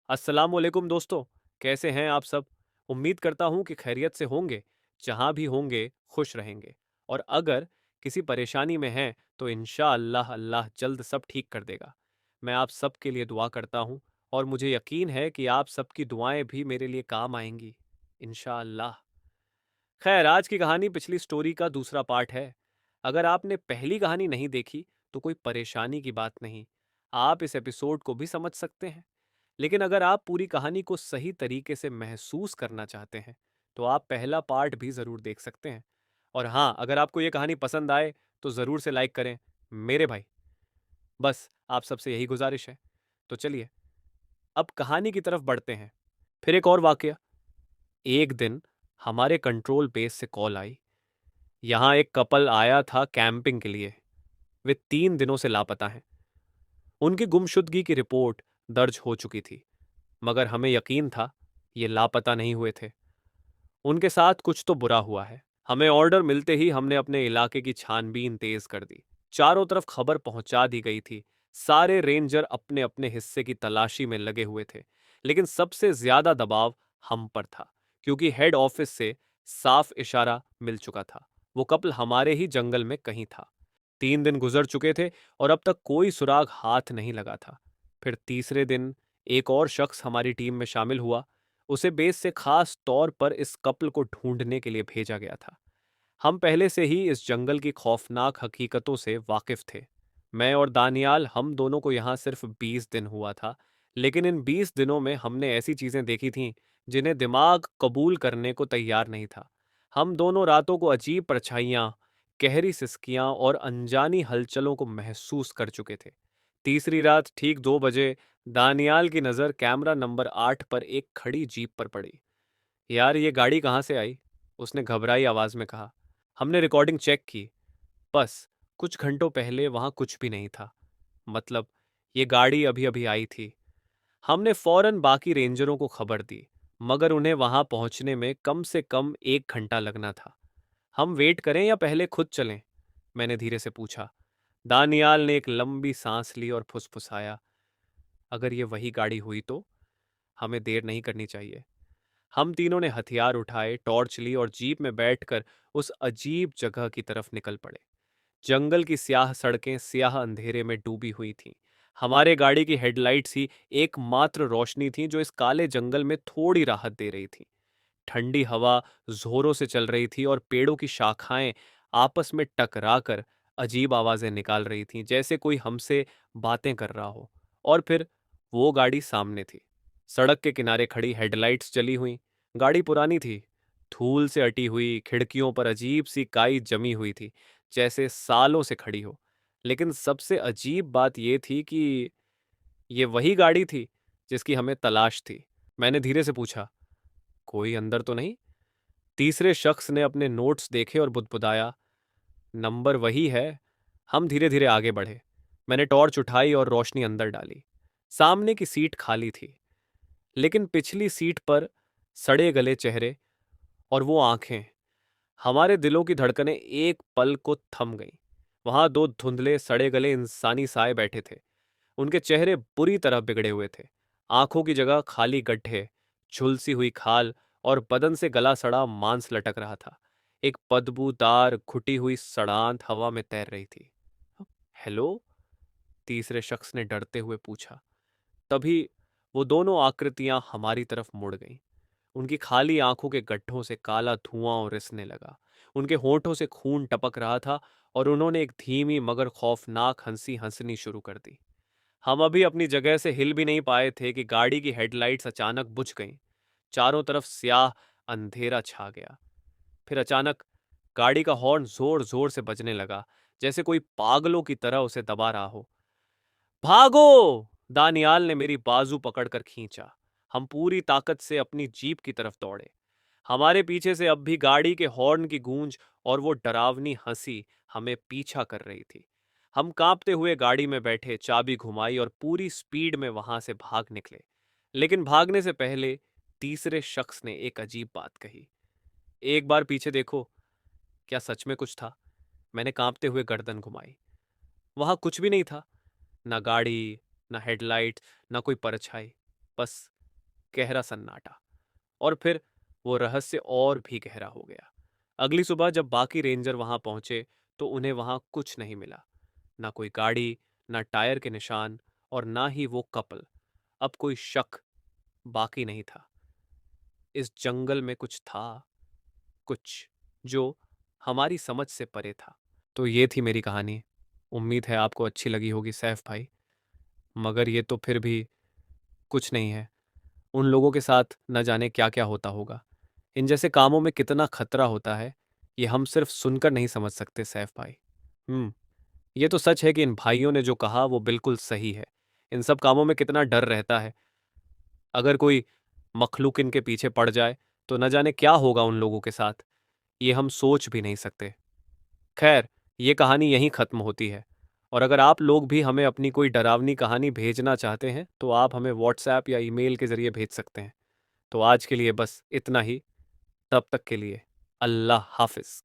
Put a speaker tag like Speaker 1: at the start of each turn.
Speaker 1: अस्सलामुअलैकुम दोस्तों, कैसे हैं आप सब? उम्मीद करता हूँ कि खैरियत से होंगे, जहाँ भी होंगे खुश रहेंगे। और अगर किसी परेशानी में हैं तो इंशाअल्लाह अल्लाह जल्द सब ठीक कर देगा। मैं आप सब के लिए दुआ करता हूँ और मुझे यकीन है कि आप सबकी दुआएं भी मेरे लिए काम आएंगी, इंशाअल्लाह। खैर, आज की कहानी पिछली स्टोरी का दूसरा पार्ट है। अगर आपने पहली कहानी नहीं देखी तो कोई परेशानी की बात नहीं, आप इस एपिसोड को भी समझ सकते हैं। लेकिन अगर आप पूरी कहानी को सही तरीके से महसूस करना चाहते हैं तो आप पहला पार्ट भी ज़रूर देख सकते हैं। और हाँ, अगर आपको ये कहानी पसंद आए तो ज़रूर से लाइक करें मेरे भाई। बस आप सबसे यही गुजारिश है। तो चलिए अब कहानी की तरफ बढ़ते हैं। फिर एक और वाकया। एक दिन हमारे कंट्रोल बेस से कॉल आई। यहाँ एक कपल आया था कैंपिंग के लिए। वे 3 दिनों से लापता हैं। उनकी गुमशुदगी की रिपोर्ट दर्ज हो चुकी थी, मगर हमें यकीन था ये लापता नहीं हुए थे। उनके साथ कुछ तो बुरा हुआ है। हमें ऑर्डर मिलते ही हमने अपने इलाके की छानबीन तेज कर दी। चारों तरफ खबर पहुंचा दी गई थी। सारे रेंजर अपने अपने हिस्से की तलाशी में लगे हुए थे। लेकिन सबसे ज्यादा दबाव हम पर था, क्योंकि हेड ऑफिस से साफ इशारा मिल चुका था। वो कपल हमारे ही जंगल में कहीं था। 3 दिन गुजर चुके थे और अब तक कोई सुराग हाथ नहीं लगा था। फिर तीसरे दिन एक और शख्स हमारी टीम में शामिल हुआ। उसे बेस से खास तौर पर इस कपल को ढूंढने के लिए भेजा गया था। हम पहले से ही इस जंगल की खौफनाक हकीकतों से वाकिफ थे। मैं और दानियाल, हम दोनों को यहाँ सिर्फ 20 दिन हुआ था, लेकिन इन 20 दिनों में हमने ऐसी चीजें देखी थीं जिन्हें दिमाग कबूल करने को तैयार नहीं था। हम दोनों रातों को अजीब परछाइयाँ, गहरी सिसकियाँ और अनजानी हलचलों को महसूस कर चुके थे। तीसरी रात ठीक 2 बजे दानियाल की नज़र कैमरा नंबर 8 पर एक खड़ी जीप पर पड़ी। यार, ये गाड़ी कहाँ से आई? उसने घबराई आवाज में कहा। हमने रिकॉर्डिंग चेक की। बस कुछ घंटों पहले वहां कुछ भी नहीं था। मतलब, ये गाड़ी अभी अभी आई थी। हमने फौरन बाकी रेंजरों को खबर दी, मगर उन्हें वहां पहुंचने में कम से कम 1 घंटा लगना था। हम वेट करें या पहले खुद चलें? मैंने धीरे से पूछा। दानियाल ने एक लंबी सांस ली और फुसफुसाया, अगर ये वही गाड़ी हुई तो हमें देर नहीं करनी चाहिए। हम तीनों ने हथियार उठाए, टॉर्च ली और जीप में बैठकर उस अजीब जगह की तरफ निकल पड़े। जंगल की स्याह सड़कें स्याह अंधेरे में डूबी हुई थीं। हमारे गाड़ी की हेडलाइट्स ही एकमात्र रोशनी थी जो इस काले जंगल में थोड़ी राहत दे रही थी। ठंडी हवा जोरों से चल रही थी और पेड़ों की शाखाएं आपस में टकराकर अजीब आवाजें निकाल रही थीं, जैसे कोई हमसे बातें कर रहा हो। और फिर वो गाड़ी सामने थी, सड़क के किनारे खड़ी, हेडलाइट्स जली हुई। गाड़ी पुरानी थी, धूल से अटी हुई, खिड़कियों पर अजीब सी काई जमी हुई थी, जैसे सालों से खड़ी हो। लेकिन सबसे अजीब बात यह थी कि ये वही गाड़ी थी जिसकी हमें तलाश थी। मैंने धीरे से पूछा, कोई अंदर तो नहीं? तीसरे शख्स ने अपने नोट्स देखे और बुदबुदाया, नंबर वही है। हम धीरे धीरे आगे बढ़े। मैंने टॉर्च उठाई और रोशनी अंदर डाली। सामने की सीट खाली थी, लेकिन पिछली सीट पर सड़े गले चेहरे और वो आंखें। हमारे दिलों की धड़कनें एक पल को थम गईं। वहां दो धुंधले सड़े गले इंसानी साए बैठे थे। उनके चेहरे बुरी तरह बिगड़े हुए थे। आंखों की जगह खाली गड्ढे, झुलसी हुई खाल और बदन से गला सड़ा मांस लटक रहा था। एक बदबूदार घुटी हुई सड़ांत हवा में तैर रही थी। हेलो? तीसरे शख्स ने डरते हुए पूछा। तभी वो दोनों आकृतियां हमारी तरफ मुड़ गईं। उनकी खाली आंखों के गड्ढों से काला धुआं रिसने लगा। उनके होठों से खून टपक रहा था और उन्होंने एक धीमी मगर खौफनाक हंसी हंसनी शुरू कर दी। हम अभी अपनी जगह से हिल भी नहीं पाए थे कि गाड़ी की हेडलाइट्स अचानक बुझ गईं। चारों तरफ स्याह अंधेरा छा गया। फिर अचानक गाड़ी का हॉर्न जोर जोर से बजने लगा, जैसे कोई पागलों की तरह उसे दबा रहा हो। भागो! दानियाल ने मेरी बाजू पकड़कर खींचा। हम पूरी ताकत से अपनी जीप की तरफ दौड़े। हमारे पीछे से अब भी गाड़ी के हॉर्न की गूंज और वो डरावनी हंसी हमें पीछा कर रही थी। हम कांपते हुए गाड़ी में बैठे, चाबी घुमाई और पूरी स्पीड में वहां से भाग निकले। लेकिन भागने से पहले तीसरे शख्स ने एक अजीब बात कही। एक बार पीछे देखो। क्या सच में कुछ था? मैंने कांपते हुए गर्दन घुमाई। वहां कुछ भी नहीं था। ना गाड़ी, ना हेडलाइट, ना कोई परछाई। बस गहरा सन्नाटा। और फिर वो रहस्य और भी गहरा हो गया। अगली सुबह जब बाकी रेंजर वहां पहुंचे तो उन्हें वहां कुछ नहीं मिला। ना कोई गाड़ी, ना टायर के निशान, और ना ही वो कपल। अब कोई शक बाकी नहीं था। इस जंगल में कुछ था, कुछ जो हमारी समझ से परे था। तो ये थी मेरी कहानी। उम्मीद है आपको अच्छी लगी होगी सैफ भाई। मगर ये तो फिर भी कुछ नहीं है। उन लोगों के साथ न जाने क्या क्या होता होगा। इन जैसे कामों में कितना खतरा होता है, ये हम सिर्फ सुनकर नहीं समझ सकते सैफ भाई। ये तो सच है कि इन भाइयों ने जो कहा वो बिल्कुल सही है। इन सब कामों में कितना डर रहता है। अगर कोई मखलूक इनके पीछे पड़ जाए तो न जाने क्या होगा उन लोगों के साथ। ये हम सोच भी नहीं सकते। खैर, ये कहानी यहीं खत्म होती है। और अगर आप लोग भी हमें अपनी कोई डरावनी कहानी भेजना चाहते हैं तो आप हमें व्हाट्सएप या ईमेल के जरिए भेज सकते हैं। तो आज के लिए बस इतना ही। तब तक के लिए अल्लाह हाफिज।